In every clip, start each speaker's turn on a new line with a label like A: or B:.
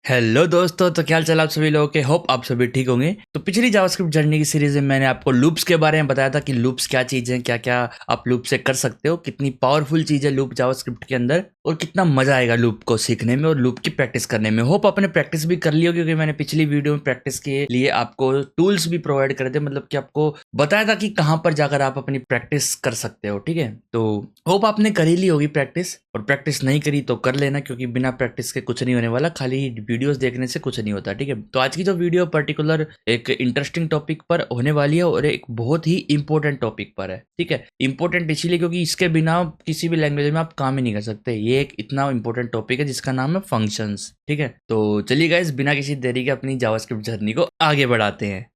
A: Hello दोस्तों, तो क्या हाल चाल आप सभी लोगों के। होप आप सभी ठीक होंगे। तो पिछली जावास्क्रिप्ट जर्नी की सीरीज में मैंने आपको लूप्स के बारे में बताया था कि लूप्स क्या चीज़ है, क्या क्या आप लूप से कर सकते हो, कितनी पावरफुल चीज़ है लूप जावास्क्रिप्ट के अंदर और कितना मजा आएगा लूप को सीखने में और लूप की प्रैक्टिस करने में। होप आपने प्रैक्टिस भी कर ली होगी, क्योंकि मैंने पिछली वीडियो में प्रैक्टिस के लिए आपको टूल्स भी प्रोवाइड करे थे, मतलब कि आपको बताया था कि कहाँ पर जाकर आप अपनी प्रैक्टिस कर सकते हो। ठीक है, तो होप आपने कर ही ली होगी प्रैक्टिस, और प्रैक्टिस नहीं करी तो कर लेना, क्योंकि बिना प्रैक्टिस के कुछ नहीं होने वाला, खाली वीडियोस देखने से कुछ नहीं होता। ठीक है, तो आज की जो वीडियो पर्टिकुलर एक इंटरेस्टिंग टॉपिक पर होने वाली है और एक बहुत ही इंपॉर्टेंट टॉपिक पर है। ठीक है, इंपॉर्टेंट इसीलिए क्योंकि इसके बिना किसी भी लैंग्वेज में आप काम ही नहीं कर सकते। ये एक इतना इंपॉर्टेंट टॉपिक है जिसका नाम है फंक्शंस। ठीक है, तो चलिए गाइस, बिना किसी देरी के अपनी जावास्क्रिप्ट जर्नी को आगे बढ़ाते हैं।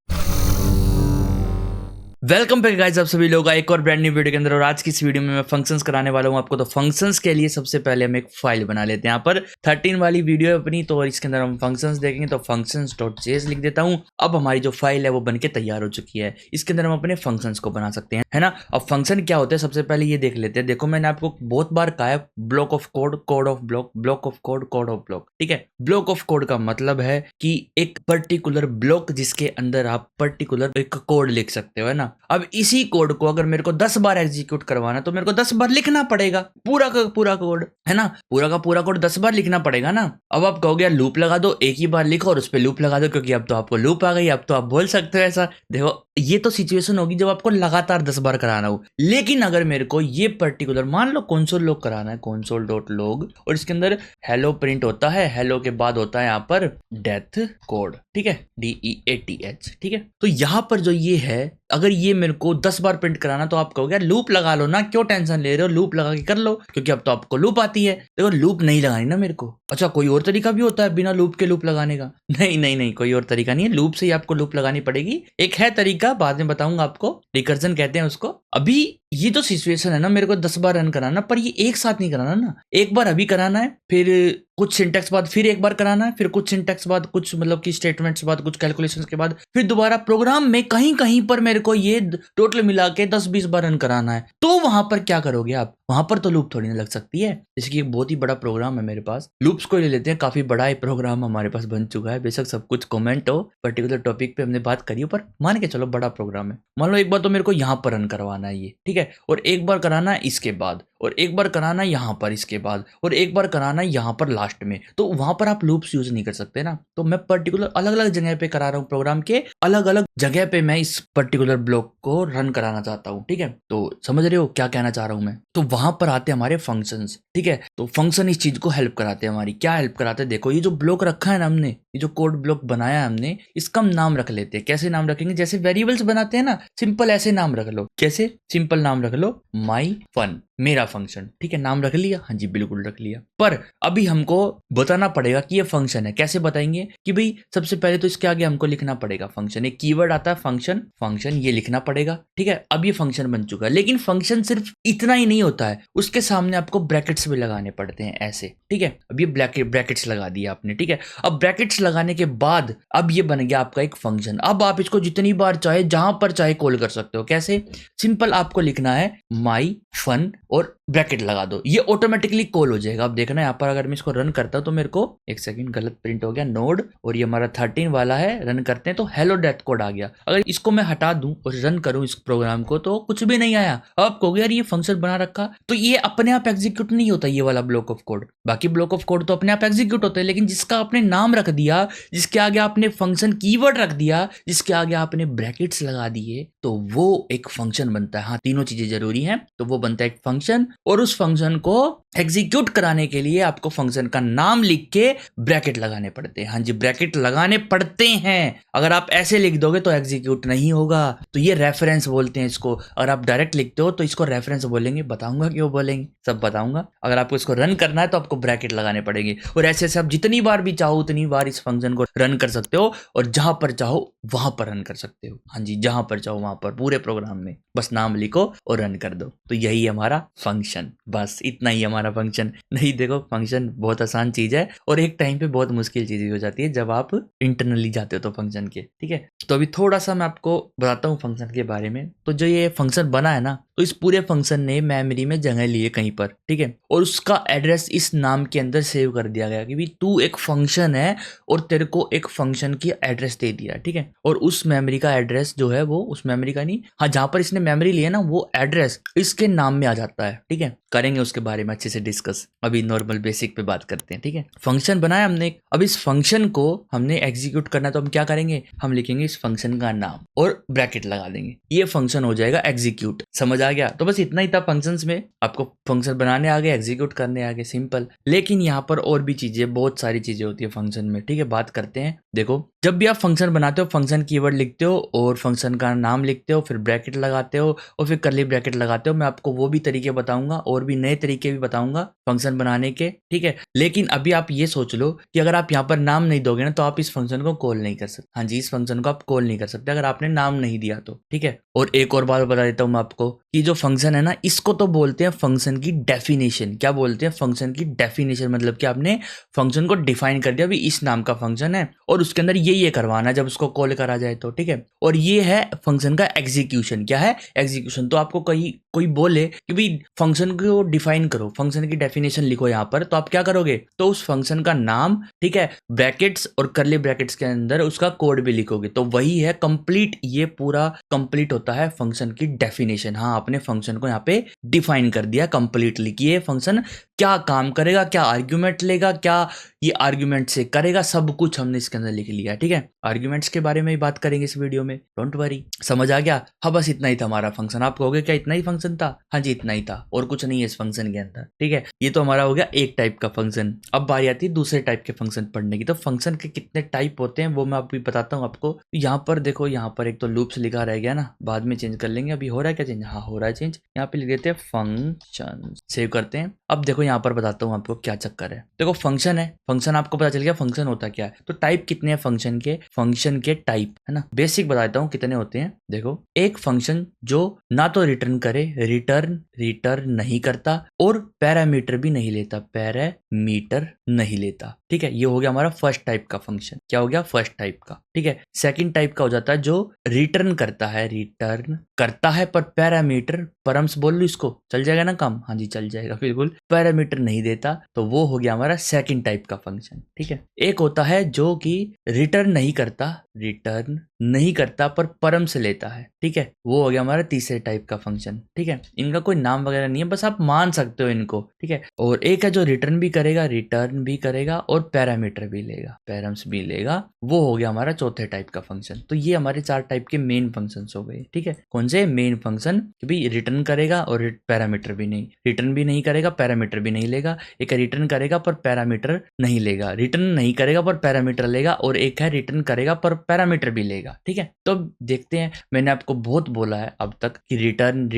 A: वेलकम बैक गाइस, आप सभी लोग एक और ब्रांड न्यू वीडियो के अंदर। और आज की इस वीडियो में मैं फंक्शंस कराने वाला हूं आपको। तो फंक्शंस के लिए सबसे पहले हम एक फाइल बना लेते हैं। यहाँ पर 13 वाली वीडियो है अपनी, तो इसके अंदर हम फंक्शंस देखेंगे। तो functions.js लिख देता हूं। अब हमारी जो फाइल है वो बनके तैयार हो चुकी है। इसके अंदर हम अपने फंक्शंस को बना सकते हैं, है ना। अब फंक्शन क्या होता है सबसे पहले ये देख लेते हैं। देखो, मैंने आपको बहुत बार कहा है block of code, code of block, block of code, code of block. ठीक है, ब्लॉक ऑफ कोड का मतलब है कि एक पर्टिकुलर ब्लॉक जिसके अंदर आप पर्टिकुलर एक कोड लिख सकते हो, है ना। अब इसी कोड को अगर मेरे को 10 बार एग्जीक्यूट करवाना तो मेरे को 10 बार लिखना पड़ेगा पूरा का पूरा कोड, है ना। पूरा का पूरा कोड 10 बार लिखना पड़ेगा ना। अब आप कहोगे यार लूप लगा दो, एक ही बार लिखो और उस पर लूप लगा दो, क्योंकि अब तो आपको लूप आ गई। अब तो आप बोल सकते हो ऐसा। देखो, ये तो सिचुएशन होगी जब आपको लगातार 10 बार कराना हो। लेकिन अगर मेरे को ये पर्टिकुलर मान लो console log कराना है, console.log, और इसके अंदर हेलो प्रिंट होता है, हेलो के बाद होता है यहाँ पर डेथ कोड। ठीक है, DEATH। ठीक है, तो यहाँ पर जो ये है, अगर ये मेरे को 10 बार प्रिंट कराना तो आप कहोगे यार लूप लगा लो ना, क्यों टेंशन ले रहे हो, लूप लगा के कर लो, क्योंकि अब तो आपको लूप आती है। देखो, लूप नहीं लगानी ना मेरे को। अच्छा, कोई और तरीका भी होता है बिना लूप के लूप लगाने का? नहीं नहीं नहीं, कोई और तरीका नहीं है, लूप से ही आपको लूप लगानी पड़ेगी। एक है तरीका, बाद में बताऊंगा आपको, रिकर्जन कहते हैं उसको। अभी ये जो सिचुएशन है ना, मेरे को 10 बार रन कराना, पर ये एक साथ नहीं कराना ना। एक बार अभी कराना है, फिर कुछ सिंटैक्स बाद फिर एक बार कराना है, फिर कुछ सिंटैक्स बाद, कुछ मतलब कि स्टेटमेंट्स बाद, कुछ कैलकुलेशंस के बाद फिर दोबारा प्रोग्राम में कहीं कहीं पर मेरे को ये टोटल मिला के 10-20 बार रन कराना है। तो वहां पर क्या करोगे आप? वहां पर तो लूप थोड़ी ना लग सकती है। जैसे कि एक बहुत ही बड़ा प्रोग्राम है मेरे पास, लूप्स को ले लेते हैं, काफी बड़ा ही प्रोग्राम हमारे पास बन चुका है। बेशक सब कुछ कमेंट हो, पर्टिकुलर टॉपिक पे हमने बात करी हो, पर मान के चलो बड़ा प्रोग्राम है। मान लो एक बार तो मेरे को यहाँ पर रन करवाना है ये, ठीक है, और एक बार कराना है इसके बाद, और एक बार कराना है यहाँ पर इसके बाद, और एक बार कराना है यहाँ पर लास्ट में। तो वहां पर आप लूप्स यूज नहीं कर सकते ना। तो मैं पर्टिकुलर अलग अलग जगह पे करा रहा हूँ, प्रोग्राम के अलग अलग जगह पे मैं इस पर्टिकुलर ब्लॉक को रन कराना चाहता हूँ। ठीक है, तो समझ रहे हो क्या कहना चाह रहा हूँ मैं। तो वहां पर आते हैं हमारे फंक्शंस। ठीक है, तो फंक्शन इस चीज को हेल्प कराते हैं हमारी। क्या हेल्प कराते हैं? देखो, ये जो ब्लॉक रखा है ना हमने, ये जो कोड ब्लॉक बनाया है हमने, इसका हम नाम रख लेते हैं। कैसे नाम रखेंगे? जैसे वेरिएबल्स बनाते हैं ना, सिंपल ऐसे नाम रख लो। कैसे? सिंपल नाम रख लो, माई फन, मेरा फंक्शन। ठीक है, नाम रख लिया? हाँ जी, बिल्कुल रख लिया। पर अभी हमको बताना पड़ेगा कि ये फंक्शन है। कैसे बताएंगे? कि भाई सबसे पहले तो इसके आगे हमको लिखना पड़ेगा फंक्शन। एक कीवर्ड आता है फंक्शन, फंक्शन ये लिखना पड़ेगा। ठीक है, अब ये फंक्शन बन चुका है। लेकिन फंक्शन सिर्फ इतना ही नहीं होता है, उसके सामने आपको ब्रैकेट्स भी लगाने पड़ते हैं ऐसे। ठीक है, अब ये ब्रैकेट्स लगा दिया आपने। ठीक है, अब ब्रैकेट्स लगाने के बाद अब ये बन गया आपका एक फंक्शन। अब आप इसको जितनी बार चाहे, जहां पर चाहे कॉल कर सकते हो। कैसे? सिंपल आपको लिखना है माई फन और ब्रैकेट लगा दो, ये ऑटोमेटिकली कॉल हो जाएगा। अब देखना यहाँ पर अगर मैं इसको रन करता हूं तो मेरे को, एक सेकंड, गलत प्रिंट हो गया, नोड, और ये हमारा 13 वाला है। रन करते हैं तो हेलो डेथ कोड आ गया। अगर इसको मैं हटा दूं और रन करूं इस प्रोग्राम को तो कुछ भी नहीं आया। अब कहोगे यार ये फंक्शन बना रखा, तो ये अपने आप एग्जीक्यूट नहीं होता ये वाला ब्लॉक ऑफ कोड। बाकी ब्लॉक ऑफ कोड तो अपने आप एग्जीक्यूट होते हैं, लेकिन जिसका आपने नाम रख दिया, जिसके आगे आपने फंक्शन कीवर्ड रख दिया, जिसके आगे आपने ब्रैकेट्स लगा दिए, तो वो एक फंक्शन बनता है। हाँ, तीनों चीजें जरूरी हैं, तो वो बनता है एक फंक्शन। और उस फंक्शन को एग्जीक्यूट कराने के लिए आपको फंक्शन का नाम लिख के ब्रैकेट लगाने पड़ते हैं। हाँ जी, ब्रैकेट लगाने पड़ते हैं। अगर आप ऐसे लिख दोगे तो एग्जीक्यूट नहीं होगा। तो ये रेफरेंस बोलते हैं इसको। अगर आप डायरेक्ट लिखते हो तो इसको रेफरेंस बोलेंगे, बताऊंगा क्यों बोलेंगे, सब बताऊंगा। अगर आपको इसको रन करना है तो आपको ब्रैकेट लगाने पड़ेंगे, और ऐसे ऐसे आप जितनी बार भी चाहो उतनी बार इस फंक्शन को रन कर सकते हो, और जहां पर चाहो वहां पर रन कर सकते हो। हाँ जी, जहां पर चाहो वहां पर, पूरे प्रोग्राम में बस नाम लिखो और रन कर दो। तो यही हमारा फंक्शन, बस इतना ही हमारा फंक्शन। नहीं, देखो, फंक्शन बहुत आसान चीज है, और एक टाइम पे बहुत मुश्किल चीज भी हो जाती है जब आप इंटरनली जाते हो तो फंक्शन के। ठीक है, तो अभी थोड़ा सा मैं आपको बताता हूँ फंक्शन के बारे में। तो जो ये फंक्शन बना है ना, तो इस पूरे फंक्शन ने मेमोरी में जगह ली है कहीं पर, ठीक है, और उसका एड्रेस इस नाम के अंदर सेव कर दिया गया कि भाई तू एक फंक्शन है और तेरे को एक फंक्शन की एड्रेस दे दिया, ठीक है, और उस मेमोरी का एड्रेस जो है वो उस मेमोरी का नहीं, हाँ जहां पर इसने मेमोरी ली है ना वो एड्रेस इसके नाम में आ जाता है, ठीक है। करेंगे उसके बारे में अच्छे से डिस्कस, अभी नॉर्मल बेसिक पे बात करते हैं, ठीक है। फंक्शन बनाया हमने, अब इस फंक्शन को हमने एग्जीक्यूट करना, तो हम क्या करेंगे, हम लिखेंगे इस फंक्शन का नाम और ब्रैकेट लगा देंगे, ये फंक्शन हो जाएगा एग्जीक्यूट। समझ आ गया? तो बस इतना ही था फंक्शंस में, आपको फंक्शन बनाने आ गए, एग्जीक्यूट करने आ गए, सिंपल। लेकिन यहाँ पर और भी चीजें, बहुत सारी चीजें होती है फंक्शन में, ठीक है, बात करते हैं। देखो जब भी आप फंक्शन बनाते हो, फंक्शन कीवर्ड लिखते हो और फंक्शन का नाम लिखते हो, फिर ब्रैकेट लगाते हो और फिर कर्ली ब्रैकेट लगाते हो। मैं आपको वो भी तरीके बताऊंगा और भी नए तरीके भी बताऊंगा फंक्शन बनाने के, ठीक है। लेकिन अभी आप ये सोच लो कि अगर आप यहाँ पर नाम नहीं दोगे ना तो आप इस फंक्शन को कॉल नहीं कर सकते। हाँ जी, इस फंक्शन को आप कॉल नहीं कर सकते अगर आपने नाम नहीं दिया तो, ठीक है। और एक और बात बता देता हूँ मैं आपको कि जो फंक्शन है ना, इसको तो बोलते हैं फंक्शन की डेफिनेशन। क्या बोलते हैं? फंक्शन की डेफिनेशन। मतलब कि आपने फंक्शन को डिफाइन कर दिया, अभी इस नाम का फंक्शन है और उसके अंदर ये करवाना जब उसको कॉल करा जाए तो, ठीक है। और ये है फंक्शन का एग्जीक्यूशन। क्या है? एग्जीक्यूशन। तो आपको कोई बोले कि भाई फंक्शन को डिफाइन करो, फंक्शन की डेफिनेशन लिखो यहाँ पर, तो आप क्या करोगे, तो उस फंक्शन का नाम, ठीक है, ब्रैकेट्स और कर्ली ब्रैकेट्स के अंदर उसका कोड भी लिखोगे, तो वही है कंप्लीट। ये पूरा कंप्लीट होता है फंक्शन की डेफिनेशन। हाँ, आपने फंक्शन को यहाँ पे डिफाइन कर दिया कंप्लीटली कि ये फंक्शन क्या काम करेगा, क्या आर्ग्यूमेंट लेगा, क्या ये आर्ग्यूमेंट से करेगा, सब कुछ हमने इसके अंदर लिख लिया, ठीक है। आर्ग्यूमेंट्स के बारे में ही बात करेंगे इस वीडियो में, डोंट वरी। समझ आ गया? हाँ, बस इतना ही था हमारा फंक्शन। आप कहोगे क्या इतना ही फंक्शन था? हाँ जी, इतना ही था और कुछ नहीं है इस फंक्शन के अंदर, ठीक है। ये तो हमारा हो गया एक टाइप का फंक्शन। अब बारी आती है दूसरे टाइप के फंक्शन पढ़ने की। तो फंक्शन के कितने टाइप होते हैं वो मैं अभी बताता हूँ आपको। यहाँ पर देखो, यहाँ पर एक तो लूप्स लिखा रह गया ना, बाद में चेंज कर लेंगे। अभी हो रहा है क्या चेंज? हाँ, हो रहा है चेंज। यहाँ पे लिख देते हैं फंक्शन, सेव करते हैं। अब देखो यहाँ पर बताता हूँ आपको क्या चक्कर है। देखो फंक्शन है, फंक्शन आपको पता चल गया फंक्शन होता क्या है। तो टाइप कितने हैं फंक्शन के टाइप, है ना। बेसिक बताता हूँ कितने होते हैं। देखो, एक फंक्शन जो ना तो रिटर्न करे, रिटर्न नहीं करता और पैरामीटर भी नहीं लेता, पैरामीटर नहीं लेता, ठीक है। ये हो गया हमारा फर्स्ट टाइप का फंक्शन। क्या हो गया? फर्स्ट टाइप का, ठीक है। सेकंड टाइप का हो जाता है जो रिटर्न करता है पर पैरामीटर, परम्स बोल लो इसको, चल जाएगा ना काम? हाँ जी, चल जाएगा बिल्कुल। पैरामीटर नहीं देता, तो वो हो गया हमारा सेकंड टाइप का फंक्शन, ठीक है। एक होता है जो कि रिटर्न नहीं करता पर परम से लेता है, ठीक है। वो हो गया हमारा तीसरे टाइप का फंक्शन, ठीक है। इनका कोई नाम वगैरह नहीं है, बस आप मान सकते हो इनको, ठीक है। और एक है जो रिटर्न भी करेगा और पैरामीटर भी लेगा, पैरम्स भी लेगा। वो हो गया हमारा चौथे टाइप का फंक्शन। तो ये हमारे 4 टाइप के मेन फंक्शन हो गए, ठीक है। कौन से मेन फंक्शन? कि भाई रिटर्न करेगा और पैरामीटर भी नहीं, रिटर्न भी नहीं करेगा, पैरामीटर भी नहीं लेगा। एक रिटर्न करेगा पर पैरामीटर नहीं लेगा, रिटर्न नहीं करेगा पर पैरामीटर लेगा, और एक है रिटर्न करेगा पर पैरामीटर भी लेगा, ठीक है। तो देखते हैं, मैंने आपको बहुत बोला है अब तक कि रिटर्न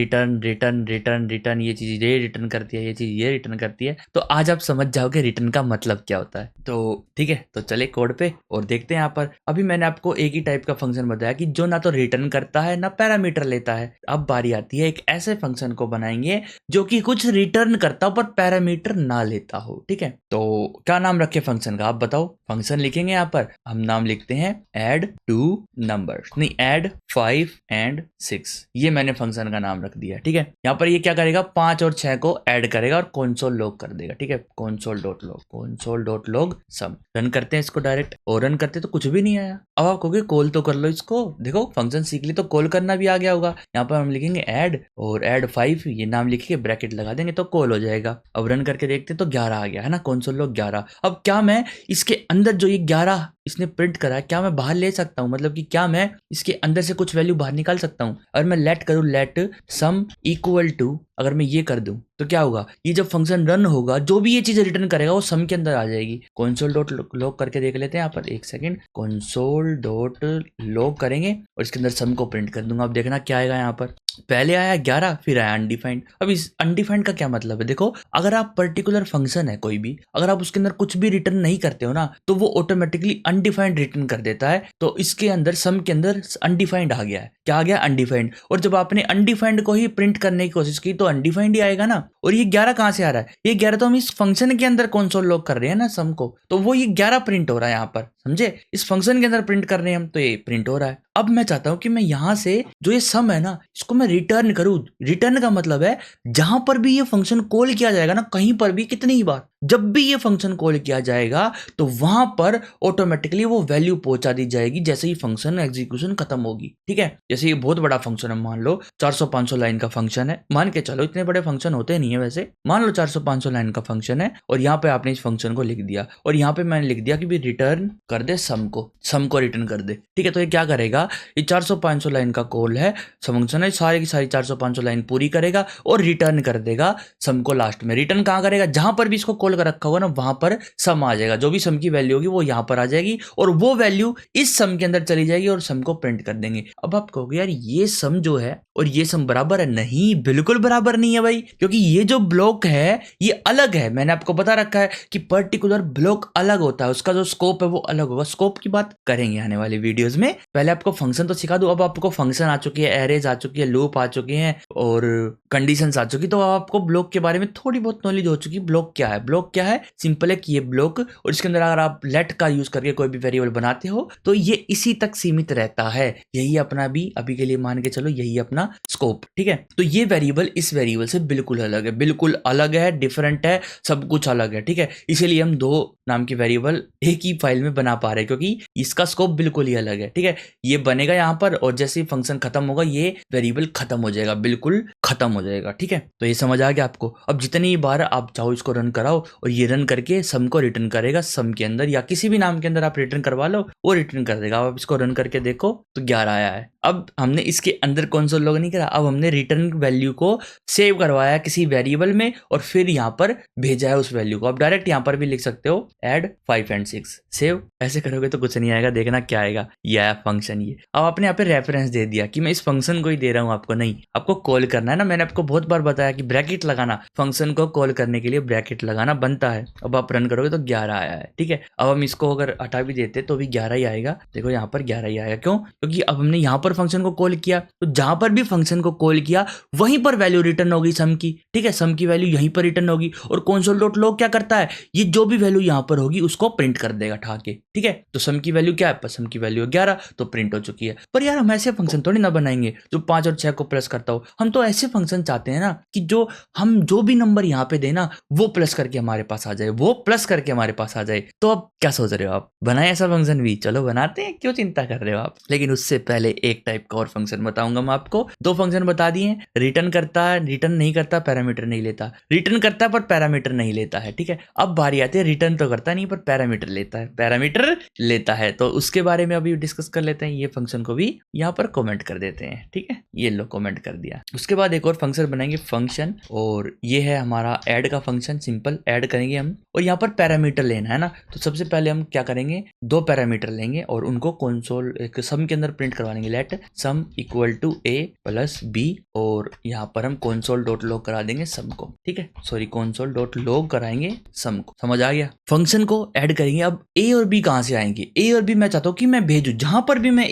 A: ये चीज ये रिटर्न करती है, ये चीज ये रिटर्न करती है। तो आज आप समझ जाओगे रिटर्न का मतलब क्या होता है। तो ठीक है, तो चले कोड पे और देखते हैं। यहाँ पर अभी मैंने आपको एक ही टाइप का फंक्शन बताया कि जो ना तो रिटर्न करता है ना पैरामीटर लेता है। अब बारी आती है एक ऐसे फंक्शन को बनाएंगे जो कि कुछ रिटर्न करता हो पर पैरामीटर ना लेता हो, ठीक है। तो क्या नाम रखे फंक्शन का, आप बताओ। फंक्शन लिखेंगे यहाँ पर, हम नाम लिखते हैं ऐड 2 नंबर्स, नहीं ऐड 5 and 6। ये मैंने फंक्शन का नाम रख दिया, ठीक है। यहाँ पर ये क्या करेगा, 5 और 6 को ऐड करेगा और console log कर देगा, ठीक है। console.log सम। रन करते हैं इसको डायरेक्ट, और रन करते तो कुछ भी नहीं आया। अब आप कहोगे कॉल तो कर लो इसको। देखो फंक्शन सीख ली तो कॉल करना भी आ गया होगा। यहाँ पर हम लिखेंगे ऐड और ऐड 5, ये नाम लिख के ब्रैकेट लगा देंगे तो कॉल हो जाएगा। अब रन करके देखते तो 11 आ गया, है ना, console log 11। अब क्या मैं इसके अंदर जो ये 11 इसने प्रिंट करा है, क्या मैं बाहर ले सकता हूँ? मतलब कि क्या मैं इसके अंदर से कुछ वैल्यू बाहर निकाल सकता हूँ? अगर मैं लेट करूँ, लेट सम इक्वल टू, अगर मैं ये कर दूं तो क्या होगा, ये जब फंक्शन रन होगा जो भी ये चीज रिटर्न करेगा वो सम के अंदर आ जाएगी। console.log करके देख लेते हैं यहाँ पर, एक सेकंड। console.log करेंगे और इसके अंदर सम को प्रिंट कर दूंगा। अब देखना क्या आएगा यहाँ पर। पहले आया 11, फिर आया अनडिफाइंड। अब इस अनडिफाइंड का क्या मतलब है? देखो, अगर आप पर्टिकुलर फंक्शन है कोई भी, अगर आप उसके अंदर कुछ भी रिटर्न नहीं करते हो ना, तो वो ऑटोमेटिकली अनडिफाइंड रिटर्न कर देता है। तो इसके अंदर सम के अंदर अनडिफाइंड आ गया है। क्या आ गया? अनडिफाइंड। और जब आपने अनडिफाइंड को ही प्रिंट करने की कोशिश की तो अनडिफाइंड ही आएगा ना। और ये 11 कहाँ से आ रहा है, ये 11 तो हम इस फंक्शन के अंदर कंसोल लॉग कर रहे हैं ना सम को, तो वो ये 11 प्रिंट हो रहा है यहाँ पर, समझे, इस फंक्शन के अंदर प्रिंट कर रहे हैं हम, तो ये प्रिंट हो रहा है। अब मैं चाहता हूं कि मैं यहां से जो ये सम है ना इसको मैं रिटर्न करूं। रिटर्न का मतलब है जहां पर भी ये फंक्शन कॉल किया जाएगा ना, कहीं पर भी कितनी ही बार जब भी ये फंक्शन कॉल किया जाएगा तो वहां पर ऑटोमेटिकली वो वैल्यू पहुंचा दी जाएगी जैसे ही फंक्शन एग्जीक्यूशन खत्म होगी। ठीक है, जैसे ये बहुत बड़ा फंक्शन है, मान लो 400-500 लाइन का फंक्शन है, मान के चलो, इतने बड़े फंक्शन होते नहीं है वैसे, मान लो 400-500 लाइन का फंक्शन है, और यहाँ पे आपने इस फंक्शन को लिख दिया, और यहाँ पे मैंने लिख दिया कि भी रिटर्न कर दे सम को रिटर्न कर दे। ठीक है, तो ये क्या करेगा, ये 400-500 लाइन का कॉल है, फंक्शन है, सारी की सारी 400-500 लाइन पूरी करेगा और रिटर्न कर देगा सम को। लास्ट में रिटर्न कहाँ करेगा, जहां पर भी इसको कॉल कर रखा होगा ना वहां पर सम आ जाएगा, जो भी सम की वैल्यू होगी वो यहाँ पर आ जाएगी और वो वैल्यू इस सम के अंदर चली जाएगी और सम को प्रिंट कर देंगे। अब आप कहोगे यार ये सम जो है और ये सम बराबर है, नहीं बिल्कुल बराबर नहीं है भाई, क्योंकि ये जो ब्लॉक है ये अलग है। मैंने आपको बता रखा है कि पर्टिकुलर ब्लॉक अलग होता है, उसका जो स्कोप है वो अलग होगा। स्कोप की बात करेंगे आने वाले वीडियोस में, पहले आपको फंक्शन तो सिखा दूं। अब आपको फंक्शन आ चुकी है, एरेज आ चुकी है, लूप आ चुके हैं और कंडीशंस आ चुकी, तो आपको ब्लॉक के बारे में थोड़ी बहुत नॉलेज हो चुकी। ब्लॉक क्या है, ब्लॉक क्या है, सिंपल है कि ये ब्लॉक, और इसके अंदर अगर आप लेट का यूज करके कोई भी वेरिएबल बनाते हो तो ये इसी तक सीमित रहता है। यही अपना भी अभी के लिए मान के चलो यही अपना स्कोप। ठीक है, तो ये वेरिएबल इस वेरिएबल से बिल्कुल अलग है, बिल्कुल अलग है, डिफरेंट है, सब कुछ अलग है। ठीक है, इसीलिए हम दो नाम की वेरिएबल एक ही फाइल में बना पा रहे हैं क्योंकि इसका स्कोप बिल्कुल ही अलग है। ठीक है, ये बनेगा यहाँ पर और जैसे ही फंक्शन खत्म होगा ये वेरिएबल खत्म हो जाएगा, बिल्कुल खत्म हो जाएगा। ठीक है, तो ये समझ आ गया आपको। अब जितनी बार आप चाहो इसको रन कराओ और ये रन करके सम को रिटर्न करेगा, सम के अंदर या किसी भी नाम के अंदर आप रिटर्न करवा लो वो रिटर्न कर देगा। अब इसको रन करके देखो तो 11 आया है। अब हमने इसके अंदर कंसोल लॉग नहीं करा, अब हमने रिटर्न वैल्यू को सेव करवाया किसी वेरिएबल में और फिर यहाँ पर भेजा है उस वैल्यू को। अब डायरेक्ट यहाँ पर भी लिख सकते हो ऐड 5 and 6 सेव, ऐसे करोगे तो कुछ नहीं आएगा, देखना क्या आएगा, यह फंक्शन ये। अब आपने यहाँ पे रेफरेंस दे दिया कि मैं इस फंक्शन को ही दे रहा हूँ आपको, नहीं आपको कॉल करना है ना। मैंने आपको बहुत बार बताया कि ब्रैकेट लगाना, फंक्शन को कॉल करने के लिए ब्रैकेट लगाना बनता है। अब आप रन करोगे तो 11 आया है। ठीक है, अब हम इसको अगर हटा भी देते तो भी 11 ही आएगा। देखो यहाँ पर 11 ही आएगा, क्यों, क्योंकि अब हमने यहाँ पर फंक्शन को कॉल किया, तो जहां पर भी फंक्शन को कॉल किया वहीं पर वैल्यू रिटर्न होगी सम की। ठीक है, सम की वैल्यू यहीं पर रिटर्न होगी और console.log क्या करता है, ये जो भी वैल्यू यहां पर होगी उसको प्रिंट कर देगा ठा के। ठीक है, तो सम की वैल्यू क्या है, सम की वैल्यू 11 तो प्रिंट हो चुकी है। पर यार हम ऐसे फंक्शन थोड़ी ना बनाएंगे जो 5 और 6 को प्लस करता हो, हम तो ऐसे फंक्शन चाहते हैं ना कि जो हम जो भी नंबर यहाँ पे देना वो प्लस करके हमारे पास आ जाए, वो प्लस करके हमारे पास आ जाए। तो अब क्या सोच रहे हो आप, बनाए ऐसा फंक्शन भी, चलो बनाते हैं, क्यों चिंता कर रहे हो आप। लेकिन उससे पहले एक टाइप का और फंक्शन बताऊंगा मैं आपको। दो फंक्शन बता दिए, रिटर्न करता है, रिटर्न नहीं करता, पैरामीटर नहीं लेता, रिटर्न करता है पर पैरामीटर नहीं लेता है। ठीक है, अब बारी आती है रिटर्न तो करता नहीं पर पैरामीटर लेता है, पैरामीटर लेता है, तो उसके बारे में अभी डिस्कस कर लेते हैं। ये फंक्शन को भी यहाँ पर कमेंट कर देते हैं। ठीक है, ये लो कमेंट कर दिया। उसके बाद एक और फंक्शन बनाएंगे फंक्शन, और ये है हमारा ऐड का फंक्शन। सिंपल ऐड करेंगे हम और यहाँ पर पैरामीटर लेना है ना, तो सबसे पहले हम क्या करेंगे, दो पैरामीटर लेंगे और उनको कंसोल एक सम के अंदर प्रिंट करवा लेंगे। Let sum equal to a plus b, और यहाँ पर हम console.log करा देंगे सम को। ठीक है, सॉरी console.log कराएंगे सम को। समझ आ गया, फंक्शन को ऐड करेंगे। अब a और b कहाँ से आएंगे, a और b मैं चाहता हूँ कि मैं भेजू, जहां पर भी मैं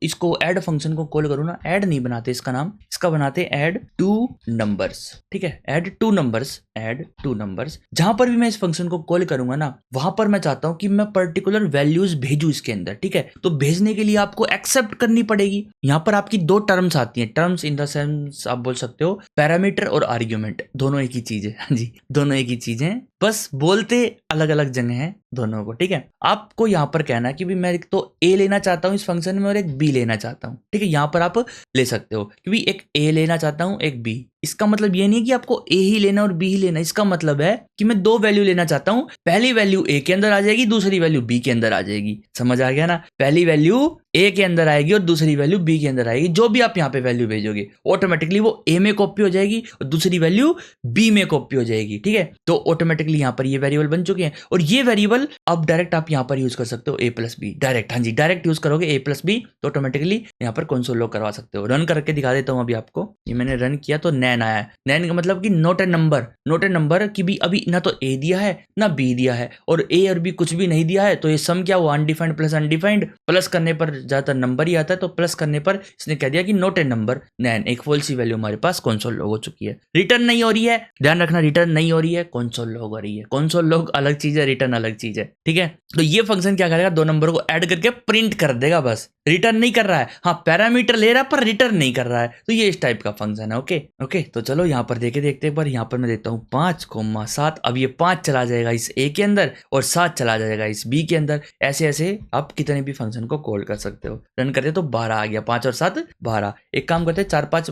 A: इसको ऐड फंक्शन को कॉल करूँ ना, ऐड नहीं बनाते इसका नाम, इसका बनाते ऐड टू नंबर्स। ठीक है, add two numbers, add two numbers. जहां पर भी मैं इस फंक्शन को कॉल करूंगा ना वहां पर मैं चाहता हूं कि मैं पर्टिकुलर वैल्यूज भेजू इसके अंदर। ठीक है, तो भेजने के लिए आपको एक्सेप्ट करनी पड़ेगी। यहाँ पर आपकी दो टर्म्स आती हैं, टर्म्स इन द सेंस आप बोल सकते हो पैरामीटर और आर्ग्यूमेंट, दोनों एक ही चीज है। हाँ जी, दोनों एक ही चीज है, बस बोलते अलग अलग जगह हैं दोनों को। ठीक है, आपको यहाँ पर कहना है कि भी मैं एक तो a लेना चाहता हूँ इस फंक्शन में और एक b लेना चाहता हूँ। ठीक है, यहाँ पर आप ले सकते हो कि भी एक a लेना चाहता हूँ एक b। इसका मतलब ये नहीं कि आपको a ही लेना और b ही लेना, इसका मतलब है कि मैं दो वैल्यू लेना चाहता हूँ, पहली वैल्यू a के अंदर आ जाएगी, दूसरी वैल्यू b के अंदर आ जाएगी। समझ आ गया ना, पहली वैल्यू a के अंदर आएगी और दूसरी वैल्यू b के अंदर आएगी। जो भी आप यहाँ पे वैल्यू भेजोगे ऑटोमेटिकली वो a में कॉपी हो जाएगी और दूसरी वैल्यू b में कॉपी हो जाएगी। ठीक है, तो ऑटोमेटिकली यहाँ पर ये वेरिएबल बन चुके हैं और ये वेरिएबल अब डायरेक्ट आप यहाँ पर यूज कर सकते हो a प्लस बी, डायरेक्ट। हाँ जी, डायरेक्ट यूज करोगे a प्लस बी तो ऑटोमेटिकली यहाँ पर कंसोल लॉग करवा सकते हो। रन करके दिखा देता हूँ अभी आपको। ये मैंने रन किया तो नैन आया है। नैन का मतलब कि not a number, not a number की भी अभी ना तो a दिया है ना b दिया है और a और b कुछ भी नहीं दिया है, तो ये सम क्या हुआ, अनडिफाइंड प्लस अनडिफाइंड, प्लस करने पर ज्यादातर नंबर ही आता है, तो प्लस करने पर इसने कह दिया कि नोट ए नंबर, देन एक फॉल्स वैल्यू हमारे पास कंसोल लॉग हो चुकी है। रिटर्न नहीं हो रही है, ध्यान रखना, रिटर्न नहीं हो रही है, कंसोल लॉग हो रही है। कंसोल लॉग अलग चीज है, रिटर्न अलग चीज है, ठीक है। तो ये फंक्शन क्या करेगा, दो नंबर को ऐड करके प्रिंट कर देगा, बस रिटर्न नहीं कर रहा है। हाँ, पैरामीटर ले रहा है पर रिटर्न नहीं कर रहा है, तो ये इस टाइप का फंक्शन है। ओके ओके, तो चलो यहाँ पर देखते एक बार। यहाँ पर मैं देता हूँ 5,7। अब ये 5 चला जाएगा इस ए के अंदर और 7 चला जाएगा इस बी के अंदर। ऐसे ऐसे आप कितने भी फंक्शन को कॉल कर सकते हो। रन करते तो 12 आ गया, 5 और 7 12। एक काम करते हैं 4-5,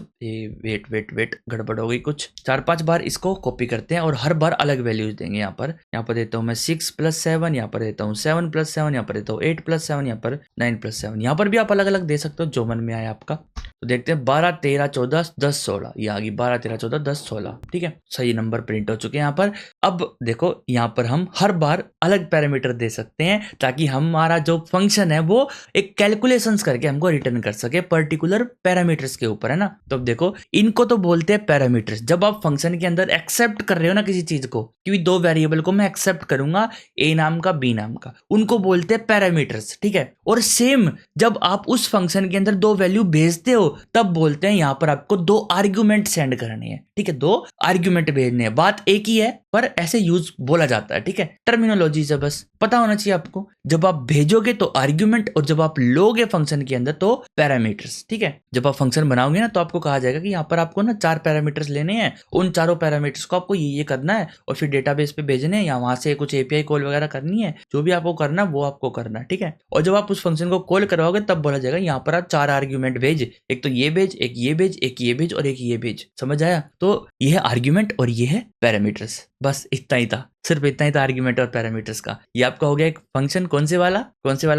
A: वेट गड़बड़ हो गई कुछ। 4-5 बार इसको कॉपी करते हैं और हर बार अलग वैल्यूज देंगे। यहाँ पर देता हूँ मैं 6 + 7, यहाँ पर देता हूँ 7 + 7, यहाँ पर देता हूँ 8 + 7, यहाँ पर 9 + 7। यहाँ पर भी आप अलग अलग दे सकते हो जो मन में आए आपका। तो देखते हैं 12, 13, 14, 10, 16। ये आ गई 12, 13, 14, 10, 16। ठीक है, सही नंबर प्रिंट हो चुके हैं यहाँ पर। अब देखो यहाँ पर हम हर बार अलग पैरामीटर दे सकते हैं ताकि हमारा जो फंक्शन है वो एक कैलकुलेशंस करके हमको रिटर्न कर सके पर्टिकुलर पैरामीटर्स के ऊपर, है ना। तो अब देखो इनको तो बोलते हैं पैरामीटर्स। जब आप फंक्शन के अंदर एक्सेप्ट कर रहे हो ना किसी चीज को, क्योंकि दो वेरिएबल को मैं एक्सेप्ट करूंगा, ए नाम का बी नाम का, उनको बोलते हैं पैरामीटर्स, ठीक है। और सेम जब आप उस फंक्शन के अंदर दो वैल्यू भेजते हो तब बोलते हैं यहाँ पर आपको दो आर्ग्यूमेंट सेंड करने हैं, ठीक है, दो आर्ग्यूमेंट भेजने हैं। बात एक ही है पर ऐसे यूज बोला जाता है, ठीक है। टर्मिनोलॉजी से बस पता होना चाहिए आपको। जब आप भेजोगे तो आर्ग्यूमेंट और जब आप लोगे फंक्शन के अंदर तो पैरामीटर्स, ठीक है। जब आप फंक्शन बनाओगे ना तो आपको कहा जाएगा कि यहाँ पर आपको ना 4 पैरामीटर्स लेने हैं, उन चारों पैरामीटर्स को आपको ये करना है और फिर डेटाबेस पे भेजने हैं या वहां से कुछ एपीआई कॉल वगैरह करनी है, जो भी आपको करना वो आपको करना है, ठीक है। और जब आप उस फंक्शन को कॉल करवाओगे तब बोला जाएगा यहाँ पर आप 4 आर्ग्यूमेंट भेज, एक तो ये भेज, एक ये भेज, एक ये भेज और एक ये भेज। समझ आया? तो ये है आर्ग्यूमेंट और ये है पैरामीटर्स। बस इतना ही था, सिर्फ इतना ही था आर्ग्यूमेंट और पैरामीटर्स का। ये आपका हो गया एक फंक्शन। कौन से वाला